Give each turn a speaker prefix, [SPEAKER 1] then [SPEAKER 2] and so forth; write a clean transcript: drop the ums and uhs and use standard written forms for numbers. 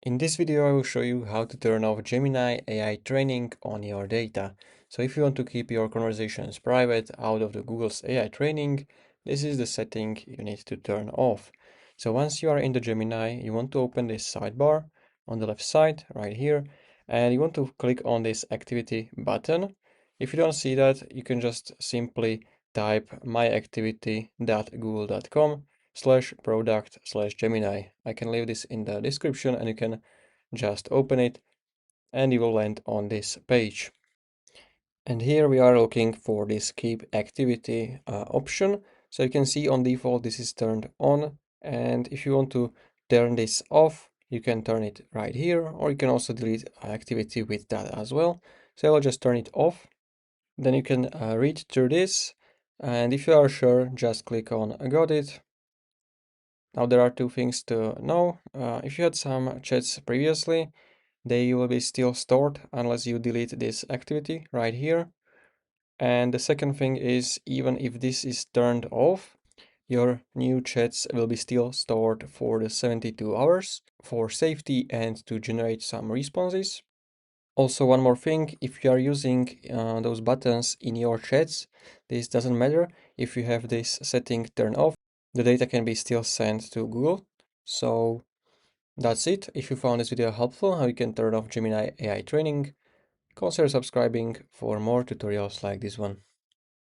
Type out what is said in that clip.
[SPEAKER 1] In this video, I will show you how to turn off Gemini AI training on your data. So if you want to keep your conversations private out of the Google's AI training, this is the setting you need to turn off. So once you are in the Gemini, you want to open this sidebar on the left side right here, and you want to click on this activity button. If you don't see that, you can just simply type myactivity.google.com/product/Gemini. I can leave this in the description and you can just open it and you will land on this page. And here we are looking for this keep activity option. So you can see on default this is turned on, and if you want to turn this off, you can turn it right here, or you can also delete activity with that as well. So I'll just turn it off. Then you can read through this, and if you are sure, just click on got it. Now there are two things to know. If you had some chats previously, they will be still stored unless you delete this activity right here. And the second thing is, even if this is turned off, your new chats will be still stored for the 72 hours for safety and to generate some responses. Also, one more thing, if you are using those buttons in your chats, this doesn't matter. If you have this setting turned off, the data can be still sent to Google. So that's it. If you found this video helpful, how you can turn off Gemini AI training, consider subscribing for more tutorials like this one.